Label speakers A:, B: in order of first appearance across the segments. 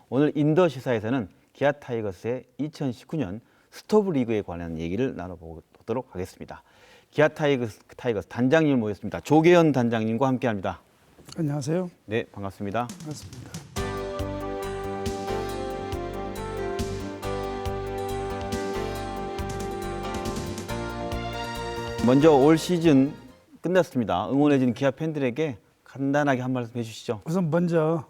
A: 오늘 인더 시사에서는 기아 타이거스의 2019년 스토브 리그에 관한 얘기를 나눠보도록 하겠습니다. 기아 타이거스 단장님 모셨습니다. 조계현 단장님과 함께합니다.
B: 안녕하세요.
A: 네, 반갑습니다.
B: 반갑습니다.
A: 먼저 올 시즌 끝났습니다. 응원해주는 기아 팬들에게 간단하게 한 말씀 해주시죠.
B: 우선 먼저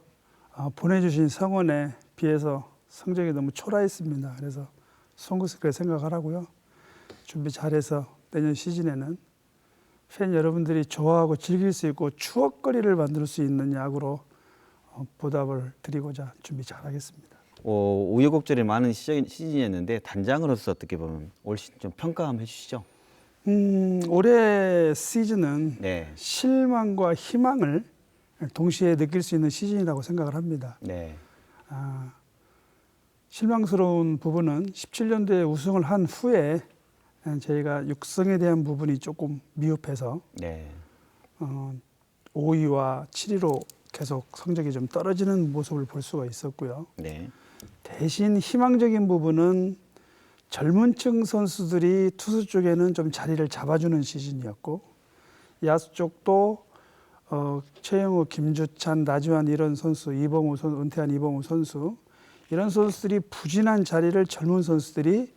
B: 보내주신 성원에 비해서 성적이 너무 초라했습니다. 그래서 송구스럽게 생각하라고요. 준비 잘해서 내년 시즌에는 팬 여러분들이 좋아하고 즐길 수 있고 추억거리를 만들 수 있는 야구로 보답을 드리고자 준비 잘하겠습니다.
A: 우여곡절이 많은 시즌이었는데 단장으로서 어떻게 보면 올 시즌 좀 평가 한번 해주시죠.
B: 올해 시즌은
A: 네.
B: 실망과 희망을 동시에 느낄 수 있는 시즌이라고 생각을 합니다.
A: 네.
B: 실망스러운 부분은 17년도에 우승을 한 후에 저희가 육성에 대한 부분이 조금 미흡해서
A: 네.
B: 5위와 7위로 계속 성적이 좀 떨어지는 모습을 볼 수가 있었고요.
A: 네.
B: 대신 희망적인 부분은 젊은 층 선수들이 투수 쪽에는 좀 자리를 잡아주는 시즌이었고, 야수 쪽도 최영우, 김주찬, 나지완 이런 선수, 은퇴한 이범우 선수 이런 선수들이 부진한 자리를 젊은 선수들이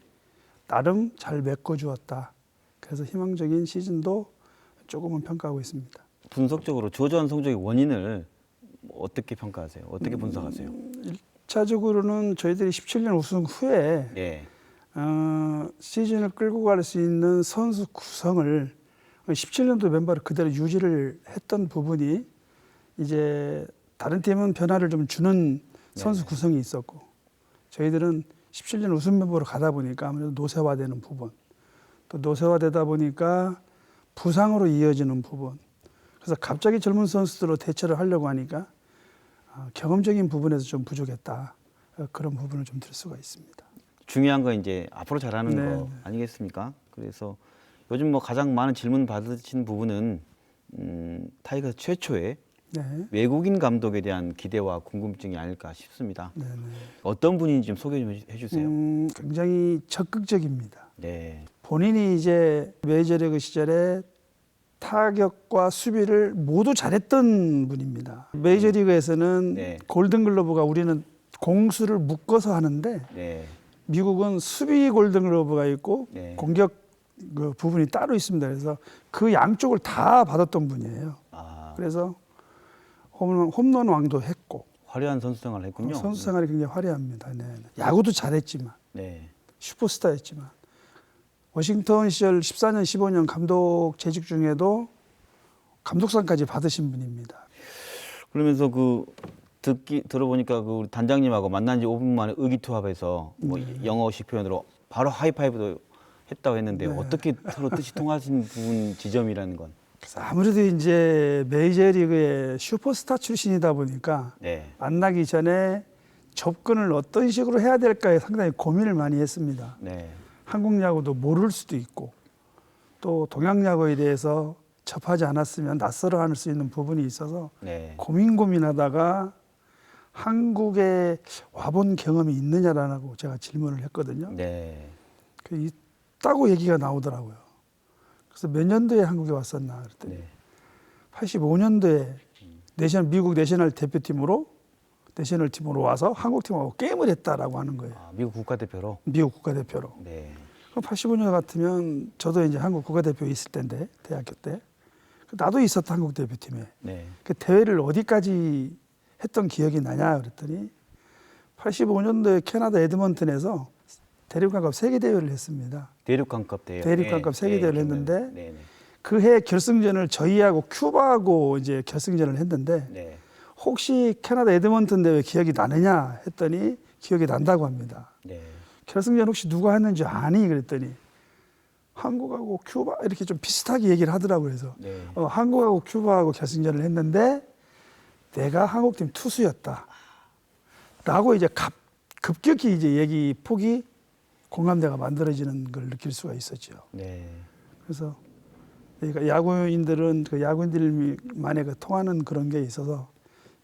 B: 나름 잘 메꿔주었다. 그래서 희망적인 시즌도 조금은 평가하고 있습니다.
A: 분석적으로 저조한 성적의 원인을 어떻게 평가하세요? 어떻게 분석하세요?
B: 1차적으로는 저희들이 17년 우승 후에
A: 네.
B: 시즌을 끌고 갈 수 있는 선수 구성을 17년도 멤버를 그대로 유지를 했던 부분이 이제 다른 팀은 변화를 좀 주는 선수 구성이 있었고 저희들은 17년 우승 멤버로 가다 보니까 아무래도 노쇠화되는 부분 또 노쇠화되다 보니까 부상으로 이어지는 부분 그래서 갑자기 젊은 선수들로 대처를 하려고 하니까 경험적인 부분에서 좀 부족했다. 그런 부분을 좀 들 수가 있습니다.
A: 중요한 건 이제 앞으로 잘하는
B: 네.
A: 거 아니겠습니까? 그래서 요즘 뭐 가장 많은 질문 받으신 부분은 타이거스 최초의
B: 네.
A: 외국인 감독에 대한 기대와 궁금증이 아닐까 싶습니다.
B: 네, 네.
A: 어떤 분인지 좀 소개 좀 해주세요.
B: 굉장히 적극적입니다.
A: 네.
B: 본인이 이제 메이저리그 시절에 타격과 수비를 모두 잘했던 분입니다. 메이저리그에서는
A: 네.
B: 골든글러브가 우리는 공수를 묶어서 하는데
A: 네.
B: 미국은 수비 골든글러브가 있고
A: 네.
B: 공격 그 부분이 따로 있습니다. 그래서 그 양쪽을 다 받았던 분이에요. 그래서 홈런 왕도 했고
A: 화려한 선수 생활을 했군요.
B: 선수 생활이 굉장히 화려합니다. 네. 야구도 잘했지만
A: 네.
B: 슈퍼스타였지만 워싱턴 시절 14년, 15년 감독 재직 중에도 감독상까지 받으신 분입니다.
A: 그러면서 들어보니까 그 우리 단장님하고 만난 지 5분 만에 의기투합해서 뭐 영어식 표현으로 바로 하이파이브도 했다고 했는데
B: 네.
A: 어떻게 서로 뜻이 통하신 부분 지점이라는 건?
B: 그래서 아무래도 이제 메이저리그의 슈퍼스타 출신이다 보니까
A: 네.
B: 만나기 전에 접근을 어떤 식으로 해야 될까에 상당히 고민을 많이 했습니다.
A: 네.
B: 한국 야구도 모를 수도 있고 또 동양 야구에 대해서 접하지 않았으면 낯설어 할 수 있는 부분이 있어서
A: 네.
B: 고민하다가 한국에 와본 경험이 있느냐라고 제가 질문을 했거든요.
A: 네.
B: 있다고 얘기가 나오더라고요. 그래서 몇 년도에 한국에 왔었나 그랬더니
A: 네.
B: 85년도에 미국 내셔널 대표팀으로 내셔널 팀으로 와서 한국 팀하고 게임을 했다라고 하는 거예요.
A: 미국 국가대표로?
B: 미국 국가대표로.
A: 네.
B: 그럼 85년 같으면 저도 이제 한국 국가대표에 있을 때인데 대학교 때 나도 있었다 한국 대표팀에.
A: 네.
B: 그 대회를 어디까지 했던 기억이 나냐 그랬더니 85년도에 캐나다 에드먼튼에서 대륙간급 세계대회를 했습니다.
A: 대륙간급 대회.
B: 대륙간급 세계대회를
A: 네,
B: 했는데
A: 네, 네.
B: 그 해 결승전을 저희하고 큐바하고 이제 결승전을 했는데
A: 네.
B: 혹시 캐나다 에드먼튼 대회 기억이 나느냐 했더니 기억이 난다고 합니다.
A: 네.
B: 결승전 혹시 누가 했는지 아니 그랬더니 한국하고 큐바 이렇게 좀 비슷하게 얘기를 하더라고요. 그래서
A: 네.
B: 한국하고 큐바하고 결승전을 했는데 내가 한국팀 투수였다. 라고 이제 급격히 이제 얘기 폭이 공감대가 만들어지는 걸 느낄 수가 있었죠.
A: 네.
B: 그래서 그러니까 야구인들은 그 야구인들만의 그 통하는 그런 게 있어서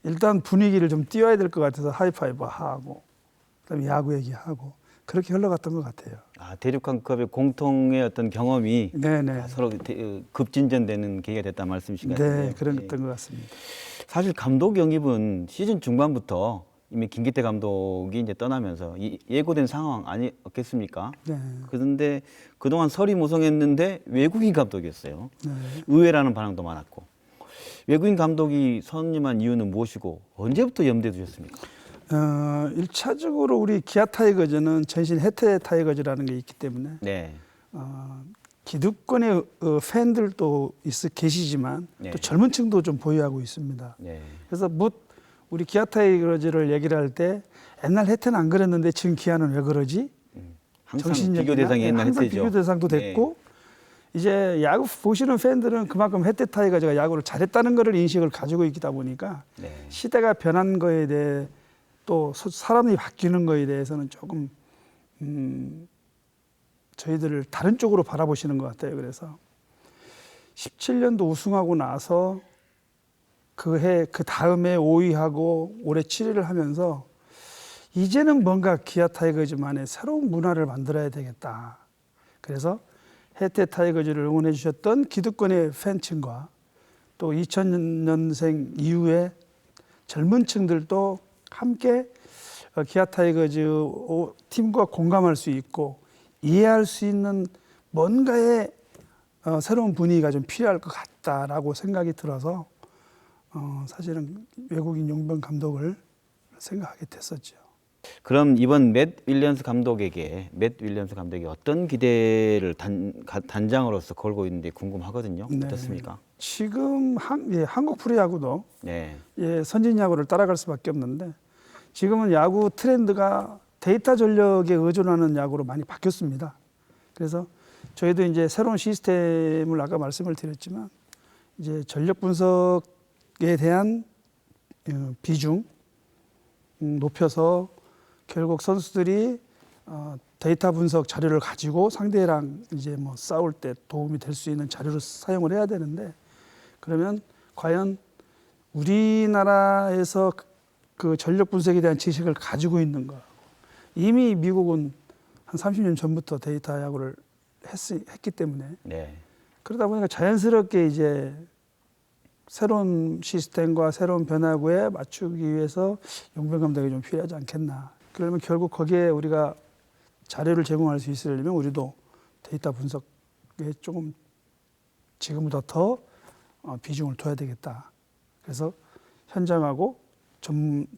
B: 일단 분위기를 좀 띄워야 될 것 같아서 하이파이브 하고 그다음에 야구 얘기하고 그렇게 흘러갔던 것 같아요.
A: 아, 대륙간급의 공통의 어떤 경험이
B: 네네.
A: 서로 급진전되는 계기가 됐다 말씀이신가요?
B: 네, 그런 것 같습니다.
A: 사실 감독 영입은 시즌 중반부터 이미 김기태 감독이 이제 떠나면서 예고된 상황 아니었겠습니까?
B: 네.
A: 그런데 그동안 설이 무성했는데 외국인 감독이었어요.
B: 네.
A: 의외라는 반응도 많았고. 외국인 감독이 선임한 이유는 무엇이고 언제부터 염두에 두셨습니까?
B: 1차적으로 우리 기아 타이거즈는 전신 해태 타이거즈라는 게 있기 때문에
A: 네.
B: 기득권의 팬들도 계시지만
A: 네.
B: 또 젊은 층도 좀 보유하고 있습니다.
A: 네.
B: 그래서 우리 기아 타이거즈를 얘기를 할 때 옛날 해태는 안 그랬는데 지금 기아는 왜 그러지?
A: 항상 비교 대상이 옛날
B: 항상
A: 해태죠.
B: 비교 대상도 됐고 이제 야구 보시는 팬들은 그만큼 해태 타이거즈가 야구를 잘했다는 것을 인식을 가지고 있다 보니까
A: 네.
B: 시대가 변한 거에 대해 또 사람이 바뀌는 거에 대해서는 조금 저희들을 다른 쪽으로 바라보시는 것 같아요. 그래서 17년도 우승하고 나서 그 다음에 5위하고 올해 7위를 하면서 이제는 뭔가 기아 타이거즈만의 새로운 문화를 만들어야 되겠다. 그래서 해태 타이거즈를 응원해 주셨던 기득권의 팬층과 또 2000년생 이후에 젊은 층들도 함께 기아 타이거즈 팀과 공감할 수 있고 이해할 수 있는 뭔가의 새로운 분위기가 좀 필요할 것 같다라고 생각이 들어서 사실은 외국인 용병 감독을 생각하게 됐었죠.
A: 그럼 이번 맷 윌리엄스 감독이 어떤 기대를 단장으로서 걸고 있는지 궁금하거든요.
B: 네.
A: 어떻습니까?
B: 지금 한국 프로야구도
A: 네.
B: 선진 야구를 따라갈 수밖에 없는데 지금은 야구 트렌드가 데이터 전력에 의존하는 야구로 많이 바뀌었습니다. 그래서 저희도 이제 새로운 시스템을 아까 말씀을 드렸지만 이제 전력 분석에 대한 비중 높여서 결국 선수들이 데이터 분석 자료를 가지고 상대랑 이제 뭐 싸울 때 도움이 될 수 있는 자료를 사용을 해야 되는데 그러면 과연 우리나라에서 그 전력 분석에 대한 지식을 가지고 있는 거 이미 미국은 한 30년 전부터 데이터 야구를 했기 때문에
A: 네.
B: 그러다 보니까 자연스럽게 이제 새로운 시스템과 새로운 변화구에 맞추기 위해서 용병 감독이 좀 필요하지 않겠나. 그러면 결국 거기에 우리가 자료를 제공할 수 있으려면 우리도 데이터 분석에 조금 지금보다 더 비중을 둬야 되겠다. 그래서 현장하고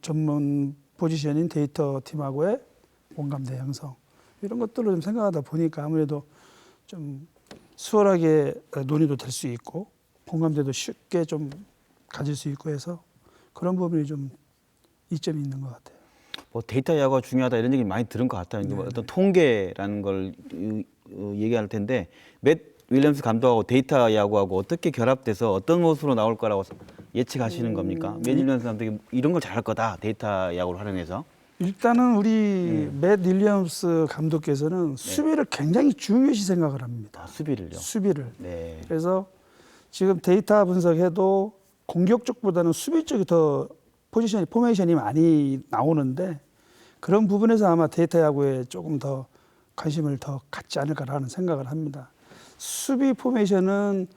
B: 전문 포지션인 데이터 팀하고의 공감대 형성 이런 것들을 좀 생각하다 보니까 아무래도 좀 수월하게 논의도 될 수 있고 공감대도 쉽게 좀 가질 수 있고 해서 그런 부분이 좀 이점이 있는 것 같아요.
A: 뭐 데이터 야구가 중요하다 이런 얘기 많이 들은 것 같아요. 뭐 어떤 통계라는 걸 얘기할 텐데 맷 윌리엄스 감독하고 데이터 야구하고 어떻게 결합돼서 어떤 모습으로 나올 거라고 예측하시는 겁니까? 맷 윌리엄스 감독이 이런 걸 잘할 거다 데이터 야구를 활용해서.
B: 일단은 우리 맷 윌리엄스 감독께서는 수비를 굉장히 중요시 생각을 합니다.
A: 아, 수비를요?
B: 수비를.
A: 네.
B: 그래서 지금 데이터 분석해도 공격 쪽보다는 수비 쪽이 더 포메이션이 많이 나오는데 그런 부분에서 아마 데이터 야구에 조금 더 관심을 더 갖지 않을까라는 생각을 합니다. 수비 포메이션은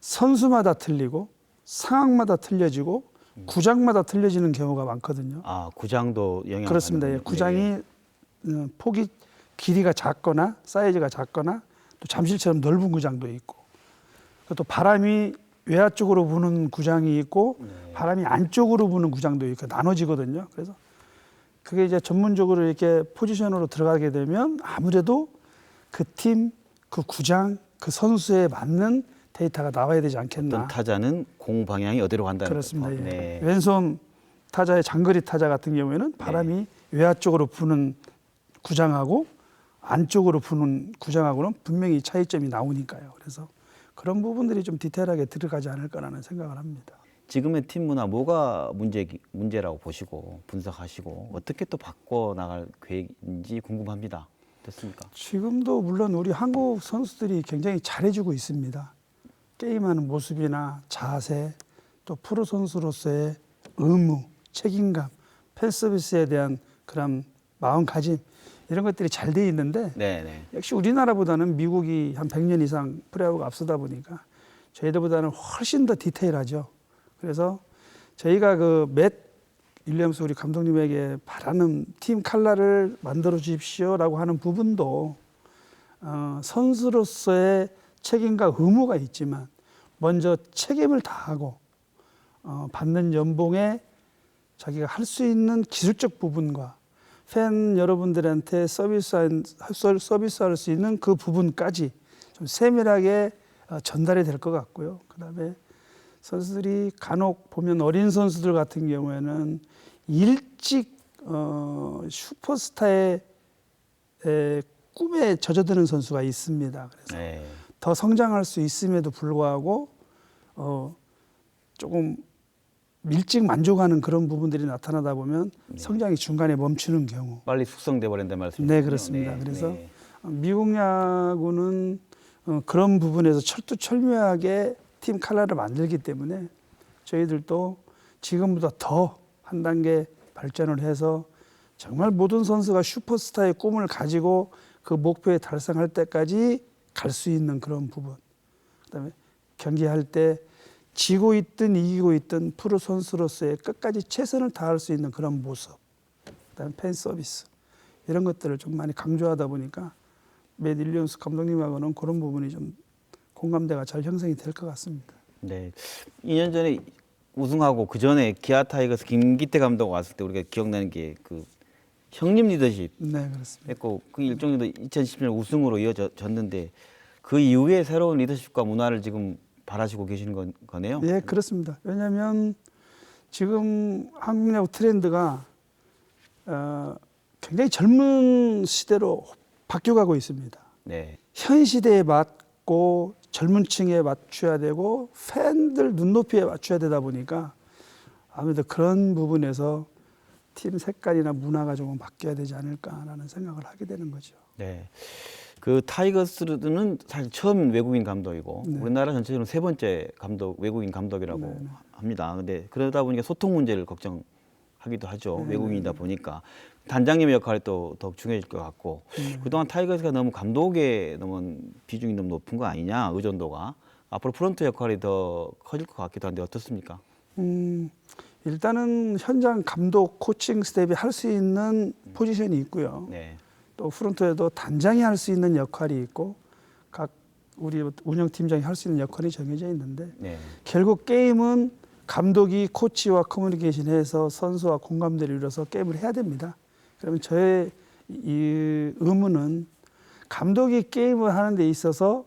B: 선수마다 틀리고 상황마다 틀려지고 구장마다 틀려지는 경우가 많거든요.
A: 아, 구장도 영향을
B: 그렇습니다. 예,
A: 받는.
B: 구장이 폭이 길이가 작거나 사이즈가 작거나 또 잠실처럼 넓은 구장도 있고 또 바람이 외야 쪽으로 부는 구장이 있고 바람이 안쪽으로 부는 구장도 있고 나눠지거든요. 그래서 그게 이제 전문적으로 이렇게 포지션으로 들어가게 되면 아무래도 그 팀, 그 구장, 그 선수에 맞는 데이터가 나와야 되지 않겠나.
A: 어떤 타자는 공 방향이 어디로 간다.
B: 그렇습니다. 예.
A: 네.
B: 왼손 타자의 장거리 타자 같은 경우에는 바람이 외야 쪽으로 부는 구장하고 안쪽으로 부는 구장하고는 분명히 차이점이 나오니까요. 그래서 그런 부분들이 좀 디테일하게 들어가지 않을까라는 생각을 합니다.
A: 지금의 팀 문화 뭐가 문제라고 보시고 분석하시고 어떻게 또 바꿔 나갈 계획인지 궁금합니다. 됐습니까?
B: 지금도 물론 우리 한국 선수들이 굉장히 잘해주고 있습니다. 게임하는 모습이나 자세, 또 프로 선수로서의 의무 책임감, 팬 서비스에 대한 그런 마음가짐 이런 것들이 잘 돼 있는데
A: 네, 네.
B: 역시 우리나라보다는 미국이 한 100년 이상 프로야구가 앞서다 보니까 저희들보다는 훨씬 더 디테일하죠. 그래서 저희가 그 맷 윌리엄스 우리 감독님에게 바라는 팀 컬러를 만들어 주십시오라고 하는 부분도 선수로서의 책임과 의무가 있지만 먼저 책임을 다하고 받는 연봉에 자기가 할 수 있는 기술적 부분과 팬 여러분들한테 서비스할 수 있는 그 부분까지 좀 세밀하게 전달이 될 것 같고요. 그다음에 선수들이 간혹 보면 어린 선수들 같은 경우에는 일찍 슈퍼스타의 꿈에 젖어드는 선수가 있습니다. 그래서
A: 네.
B: 더 성장할 수 있음에도 불구하고 조금 일찍 만족하는 그런 부분들이 나타나다 보면 성장이 중간에 멈추는 경우.
A: 빨리 숙성돼 버린다는 말씀이시죠?
B: 네, 그렇습니다. 그래서 미국 야구는 그런 부분에서 철두철미하게 팀 컬러를 만들기 때문에 저희들도 지금보다 더 한 단계 발전을 해서 정말 모든 선수가 슈퍼스타의 꿈을 가지고 그 목표에 달성할 때까지 갈 수 있는 그런 부분. 그다음에 경기할 때 지고 있든 이기고 있든 프로 선수로서의 끝까지 최선을 다할 수 있는 그런 모습. 그다음에 팬 서비스. 이런 것들을 좀 많이 강조하다 보니까 맷 윌리엄스 감독님하고는 그런 부분이 좀 공감대가 잘 형성이 될 것 같습니다.
A: 네. 2년 전에 우승하고 그 전에 기아 타이거스 김기태 감독 왔을 때 우리가 기억나는 게 그 형님 리더십
B: 네, 그렇습니다.
A: 했고 그 일종도 2010년 우승으로 이어졌는데 그 이후에 새로운 리더십과 문화를 지금 바라시고 계시는 거네요.
B: 네, 그렇습니다. 왜냐하면 지금 한국 야구 트렌드가 굉장히 젊은 시대로 바뀌어가고 있습니다.
A: 네.
B: 현 시대에 맞고 젊은 층에 맞춰야 되고 팬들 눈높이에 맞춰야 되다 보니까 아무래도 그런 부분에서 팀 색깔이나 문화가 조금 바뀌어야 되지 않을까라는 생각을 하게 되는 거죠.
A: 네. 그 타이거스는 사실 처음 외국인 감독이고
B: 네.
A: 우리나라 전체적으로 세 번째 외국인 감독이라고 합니다. 근데 그러다 보니까 소통 문제를 걱정하기도 하죠. 외국인이다 보니까 단장님의 역할이 또 더욱 중요해질 것 같고 그동안 타이거스가 너무 감독의 너무 비중이 너무 높은 거 아니냐 의존도가 앞으로 프런트 역할이 더 커질 것 같기도 한데 어떻습니까?
B: 일단은 현장 감독, 코칭 스텝이 할 수 있는 포지션이 있고요.
A: 네.
B: 또 프론트에도 단장이 할 수 있는 역할이 있고 각 우리 운영팀장이 할 수 있는 역할이 정해져 있는데
A: 네.
B: 결국 게임은 감독이 코치와 커뮤니케이션해서 선수와 공감대를 이뤄서 게임을 해야 됩니다. 그러면 저의 이 의무는 감독이 게임을 하는 데 있어서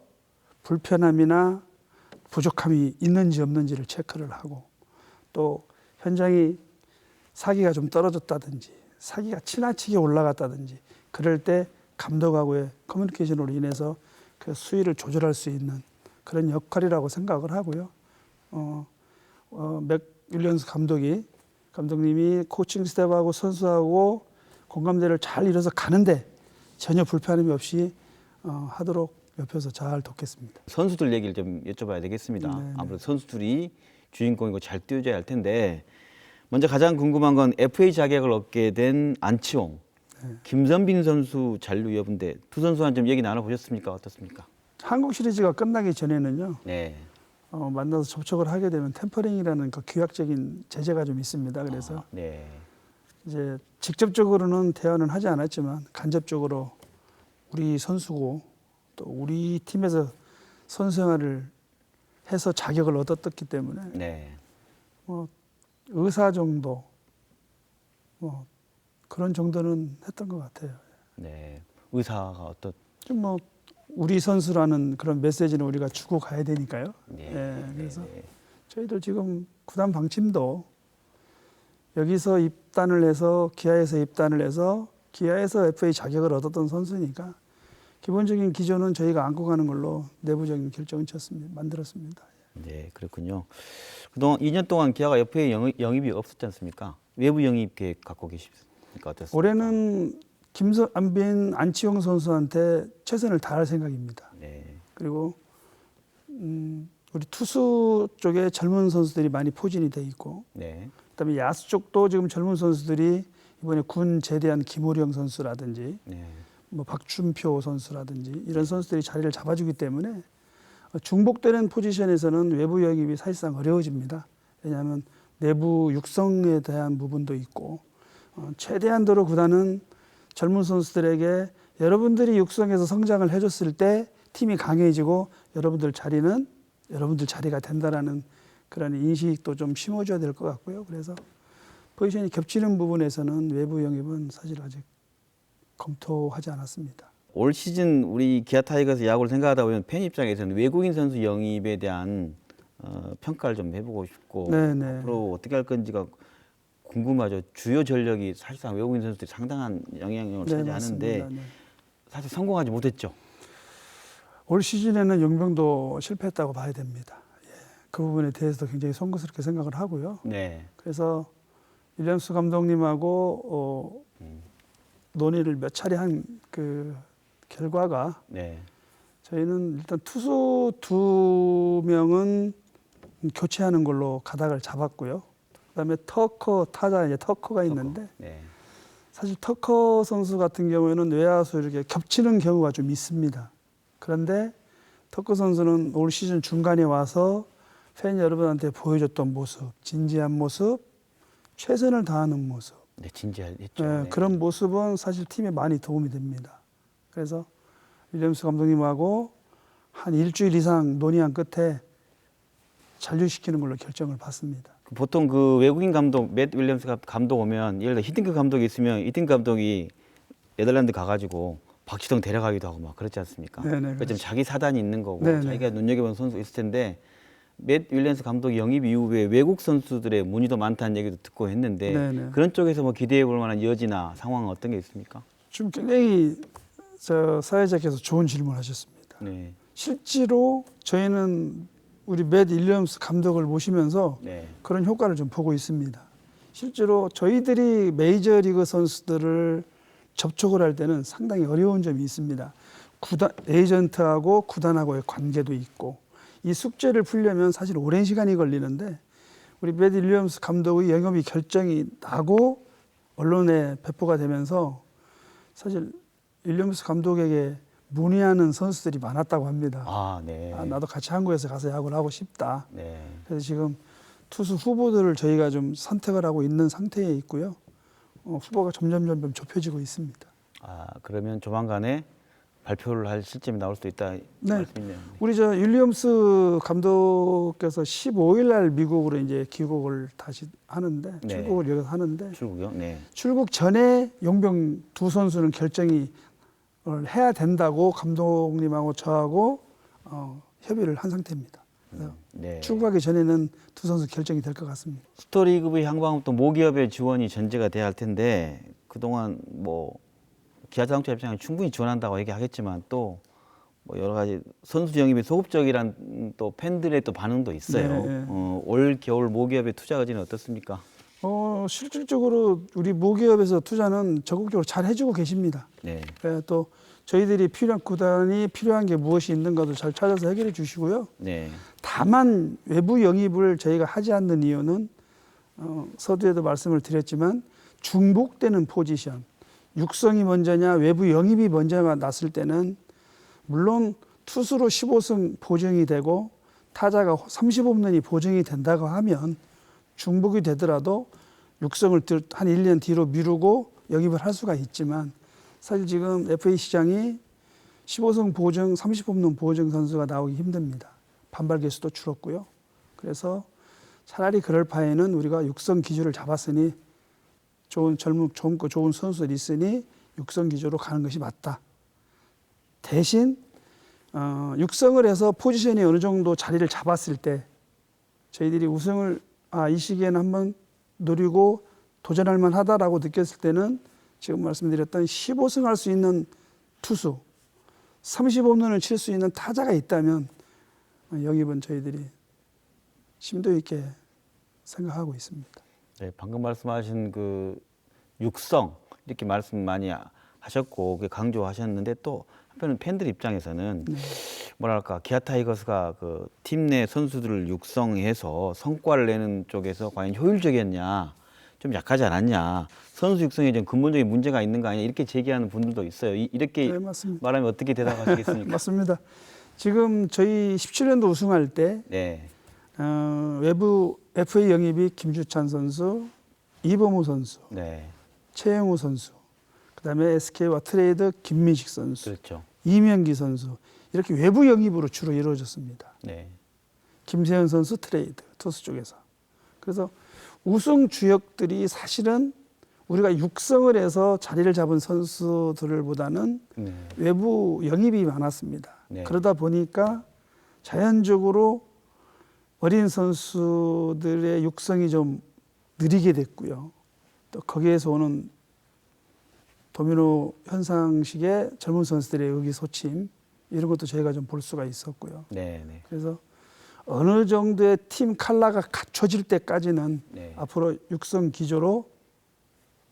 B: 불편함이나 부족함이 있는지 없는지를 체크를 하고 또 현장이 사기가 좀 떨어졌다든지 사기가 지나치게 올라갔다든지 그럴 때 감독하고의 커뮤니케이션으로 인해서 그 수위를 조절할 수 있는 그런 역할이라고 생각을 하고요. 맥 윌리엄스 감독님이 코칭 스텝하고 선수하고 공감대를 잘 이뤄서 가는데 전혀 불편함이 없이 하도록 옆에서 잘 돕겠습니다.
A: 선수들 얘기를 좀 여쭤봐야 되겠습니다.
B: 네네.
A: 아무래도 선수들이 주인공이고 잘 뛰어줘야 할 텐데 먼저 가장 궁금한 건 FA 자격을 얻게 된 안치홍, 김선빈 선수 잔류 여부인데 두 선수한 좀 얘기 나눠보셨습니까? 어떻습니까?
B: 한국 시리즈가 끝나기 전에는요.
A: 네.
B: 만나서 접촉을 하게 되면 템퍼링이라는 그 규약적인 제재가 좀 있습니다. 그래서
A: 네.
B: 이제 직접적으로는 대화는 하지 않았지만 간접적으로 우리 선수고 또 우리 팀에서 선수 생활을 해서 자격을 얻었기 때문에
A: 네.
B: 뭐 의사 정도 뭐 그런 정도는 했던 것 같아요.
A: 네. 의사가
B: 좀 뭐 우리 선수라는 그런 메시지는 우리가 주고 가야 되니까요.
A: 네.
B: 예, 그래서 저희들 지금 구단 방침도 여기서 입단을 해서 기아에서 입단을 해서 기아에서 FA 자격을 얻었던 선수니까 기본적인 기조는 저희가 안고 가는 걸로 내부적인 결정을 만들었습니다.
A: 네, 그렇군요. 그동안 2년 동안 기아가 FA 영입이 없었지 않습니까? 외부 영입 계획 갖고 계십니까? 어떻습니까?
B: 올해는 김선빈, 안치홍 선수한테 최선을 다할 생각입니다.
A: 네.
B: 그리고 우리 투수 쪽에 젊은 선수들이 많이 포진이 돼 있고
A: 네.
B: 그다음에 야수 쪽도 지금 젊은 선수들이 이번에 군 제대한 김호령 선수라든지
A: 네.
B: 뭐 박준표 선수라든지 이런 선수들이 자리를 잡아주기 때문에 중복되는 포지션에서는 외부 영입이 사실상 어려워집니다. 왜냐하면 내부 육성에 대한 부분도 있고 최대한도로 구단은 젊은 선수들에게 여러분들이 육성해서 성장을 해줬을 때 팀이 강해지고 여러분들 자리는 여러분들 자리가 된다라는 그런 인식도 좀 심어줘야 될 것 같고요. 그래서 포지션이 겹치는 부분에서는 외부 영입은 사실 아직 검토하지 않았습니다.
A: 올 시즌 우리 기아 타이거스 야구를 생각하다 보면 팬 입장에서는 외국인 선수 영입에 대한 평가를 좀 해보고 싶고
B: 네네.
A: 앞으로 어떻게 할 건지가 궁금하죠. 주요 전력이 사실상 외국인 선수들이 상당한 영향력을 차지하는데
B: 맞습니다. 네.
A: 사실 성공하지 못했죠.
B: 올 시즌에는 용병도 실패했다고 봐야 됩니다. 예. 그 부분에 대해서도 굉장히 송구스럽게 생각을 하고요.
A: 네.
B: 그래서 윌리엄스 감독님하고 논의를 몇 차례 한 그 결과가
A: 네.
B: 저희는 일단 투수 2명은 교체하는 걸로 가닥을 잡았고요. 그다음에 터커 타자 이제 터커가 있는데
A: 네.
B: 사실 터커 선수 같은 경우에는 외야수 이렇게 겹치는 경우가 좀 있습니다. 그런데 터커 선수는 올 시즌 중간에 와서 팬 여러분한테 보여줬던 모습, 진지한 모습, 최선을 다하는 모습,
A: 네, 진지했죠.
B: 네,
A: 네.
B: 그런 모습은 사실 팀에 많이 도움이 됩니다. 그래서 윌리엄스 감독님하고 한 일주일 이상 논의한 끝에 잔류시키는 걸로 결정을 받습니다.
A: 보통 그 외국인 감독, 맷 윌리엄스 감독 오면 예를 들어 히딩크 감독이 있으면 히딩크 감독이 네덜란드 가가지고 박지성 데려가기도 하고 막 그렇지 않습니까?
B: 네네,
A: 그러니까 좀
B: 그렇죠.
A: 자기 사단이 있는 거고
B: 네네.
A: 자기가 눈여겨본 선수 있을 텐데 맷 윌리엄스 감독 영입 이후에 외국 선수들의 문의도 많다는 얘기도 듣고 했는데
B: 네네.
A: 그런 쪽에서 뭐 기대해 볼 만한 여지나 상황은 어떤 게 있습니까?
B: 지금 굉장히 사회자께서 좋은 질문을 하셨습니다.
A: 네,
B: 실제로 저희는 우리 맷 윌리엄스 감독을 모시면서
A: 네,
B: 그런 효과를 좀 보고 있습니다. 실제로 저희들이 메이저리그 선수들을 접촉을 할 때는 상당히 어려운 점이 있습니다. 에이전트하고 구단하고의 관계도 있고 이 숙제를 풀려면 사실 오랜 시간이 걸리는데 우리 맷 윌리엄스 감독의 영입이 결정이 나고 언론에 배포가 되면서 사실 윌리엄스 감독에게 문의하는 선수들이 많았다고 합니다.
A: 아, 네,
B: 나도 같이 한국에서 가서 야구를 하고 싶다.
A: 네,
B: 그래서 지금 투수 후보들을 저희가 좀 선택을 하고 있는 상태에 있고요. 후보가 점점 좁혀지고 있습니다.
A: 아 그러면 조만간에 발표를 할 시점이 나올 수도 있다
B: 네.
A: 말씀이네요.
B: 우리 저 윌리엄스 감독께서 15일 날 미국으로 이제 귀국을 다시 하는데
A: 네.
B: 출국을 여기서 하는데
A: 출국이요? 네.
B: 출국 전에 용병 두 선수는 결정이 해야 된다고 감독님하고 저하고 협의를 한 상태입니다. 그래서
A: 네.
B: 출국하기 전에는 두 선수 결정이 될 것 같습니다.
A: 스토리급의 향방은 또 모기업의 지원이 전제가 돼야 할 텐데 그동안 뭐 기아 자동차 입장에 충분히 지원한다고 얘기하겠지만 또 뭐 여러 가지 선수 영입이 소극적이란 또 팬들의 또 반응도 있어요.
B: 네.
A: 올 겨울 모기업의 투자 의지는 어떻습니까?
B: 실질적으로 우리 모기업에서 투자는 적극적으로 잘 해주고 계십니다.
A: 네.
B: 또 저희들이 필요한 구단이 필요한 게 무엇이 있는가도 잘 찾아서 해결해 주시고요.
A: 네.
B: 다만 외부 영입을 저희가 하지 않는 이유는 서두에도 말씀을 드렸지만 중복되는 포지션, 육성이 먼저냐 외부 영입이 먼저가 났을 때는 물론 투수로 15승 보정이 되고 타자가 30홈런이 보정이 된다고 하면 중복이 되더라도 육성을 한 1년 뒤로 미루고 영입을 할 수가 있지만 사실 지금 FA 시장이 15승 보정, 30홈런 보정 선수가 나오기 힘듭니다. 반발 개수도 줄었고요. 그래서 차라리 그럴 바에는 우리가 육성 기준을 잡았으니 젊고 좋은 선수들이 있으니 육성 기준으로 가는 것이 맞다. 대신 육성을 해서 포지션이 어느 정도 자리를 잡았을 때 저희들이 우승을 이 시기에는 한번 노리고 도전할 만하다라고 느꼈을 때는 지금 말씀드렸던 15승 할 수 있는 투수, 30홈런을 칠 수 있는 타자가 있다면 영입은 저희들이 심도 있게 생각하고 있습니다.
A: 네, 방금 말씀하신 그 육성 이렇게 말씀 많이 하셨고 강조하셨는데 또 한편은 팬들 입장에서는 뭐랄까 기아 타이거스가 그 팀 내 선수들을 육성해서 성과를 내는 쪽에서 과연 효율적이었냐, 좀 약하지 않았냐, 선수 육성에 좀 근본적인 문제가 있는 거 아니냐 이렇게 제기하는 분들도 있어요. 이렇게
B: 네, 맞습니다.
A: 말하면 어떻게 대답하시겠습니까?
B: 맞습니다. 지금 저희 17년도 우승할 때
A: 네,
B: 외부 FA 영입이 김주찬 선수, 이범우 선수,
A: 네,
B: 최영우 선수, 그다음에 SK와 트레이드 김민식 선수,
A: 그렇죠.
B: 이명기 선수 이렇게 외부 영입으로 주로 이루어졌습니다.
A: 네,
B: 김세현 선수 트레이드 투수 쪽에서. 그래서 우승 주역들이 사실은 우리가 육성을 해서 자리를 잡은 선수들보다는
A: 네,
B: 외부 영입이 많았습니다.
A: 네.
B: 그러다 보니까 자연적으로 어린 선수들의 육성이 좀 느리게 됐고요. 또 거기에서 오는 도미노 현상식의 젊은 선수들의 의기소침 이런 것도 저희가 좀 볼 수가 있었고요.
A: 네, 네.
B: 그래서 어느 정도의 팀 컬러가 갖춰질 때까지는
A: 네.
B: 앞으로 육성 기조로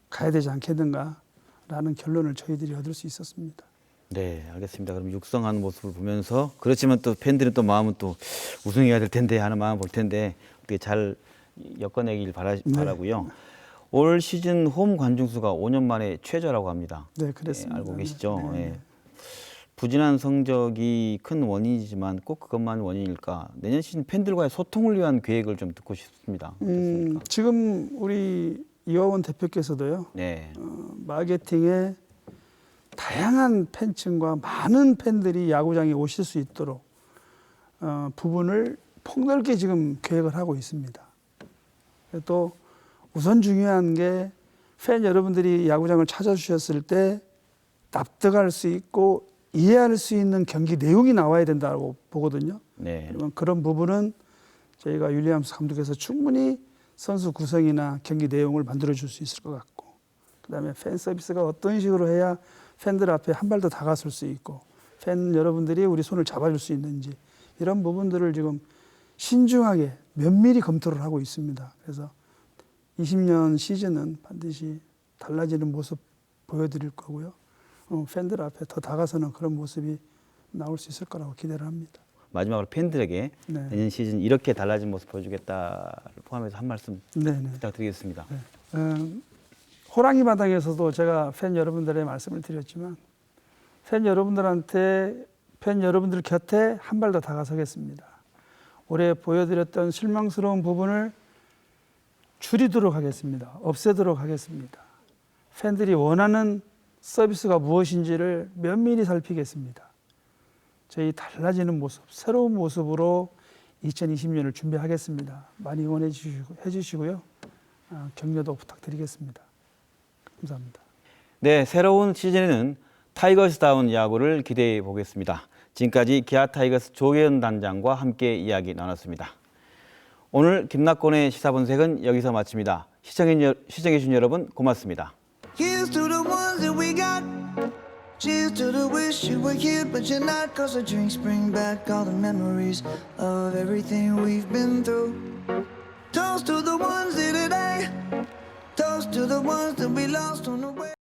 B: 가야 되지 않겠는가라는 결론을 저희들이 얻을 수 있었습니다.
A: 네, 알겠습니다. 그럼 육성하는 모습을 보면서 그렇지만 또 팬들은 또 마음은 또 우승해야 될 텐데 하는 마음 볼 텐데 어떻게 잘 엮어내길 바라고요. 올 시즌 홈 관중 수가 5년 만에 최저라고 합니다.
B: 네, 그랬습니다.
A: 알고 계시죠?
B: 네, 네.
A: 예. 부진한 성적이 큰 원인이지만 꼭 그것만 원인일까? 내년 시즌 팬들과의 소통을 위한 계획을 좀 듣고 싶습니다. 어떻습니까?
B: 지금 우리 이화원 대표께서도요.
A: 네,
B: 마케팅에 다양한 팬층과 많은 팬들이 야구장에 오실 수 있도록 부분을 폭넓게 지금 계획을 하고 있습니다. 또 우선 중요한 게 팬 여러분들이 야구장을 찾아주셨을 때 납득할 수 있고 이해할 수 있는 경기 내용이 나와야 된다고 보거든요.
A: 네,
B: 그러면 그런 부분은 저희가 윌리엄스 감독께서 충분히 선수 구성이나 경기 내용을 만들어 줄 수 있을 것 같고, 그다음에 팬 서비스가 어떤 식으로 해야 팬들 앞에 한 발 더 다가설 수 있고 팬 여러분들이 우리 손을 잡아줄 수 있는지 이런 부분들을 지금 신중하게 면밀히 검토를 하고 있습니다. 그래서 20년 시즌은 반드시 달라지는 모습 보여드릴 거고요. 팬들 앞에 더 다가서는 그런 모습이 나올 수 있을 거라고 기대를 합니다.
A: 마지막으로 팬들에게
B: 네.
A: 내년 시즌 이렇게 달라진 모습 보여주겠다를 포함해서 한 말씀
B: 네네.
A: 부탁드리겠습니다.
B: 호랑이 마당에서도 제가 팬 여러분들의 말씀을 드렸지만 팬 여러분들한테 팬 여러분들 곁에 한 발 더 다가서겠습니다. 올해 보여드렸던 실망스러운 부분을 줄이도록 하겠습니다. 없애도록 하겠습니다. 팬들이 원하는 서비스가 무엇인지를 면밀히 살피겠습니다. 저희 달라지는 모습, 새로운 모습으로 2020년을 준비하겠습니다. 많이 응원해 주시고요. 격려도 부탁드리겠습니다. 감사합니다.
A: 네, 새로운 시즌에는 타이거스다운 야구를 기대해 보겠습니다. 지금까지 기아 타이거스 조계현 단장과 함께 이야기 나눴습니다. 오늘 김낙곤의 시사본색은 여기서 마칩니다. 시청해 주신 여러분 고맙습니다.
C: Here's to the ones that we got. Cheers to the wish you were here, but you're not. 'Cause the drinks bring back all the memories of everything we've been through. Toast to the ones here today. Toast to the ones that we lost on the way.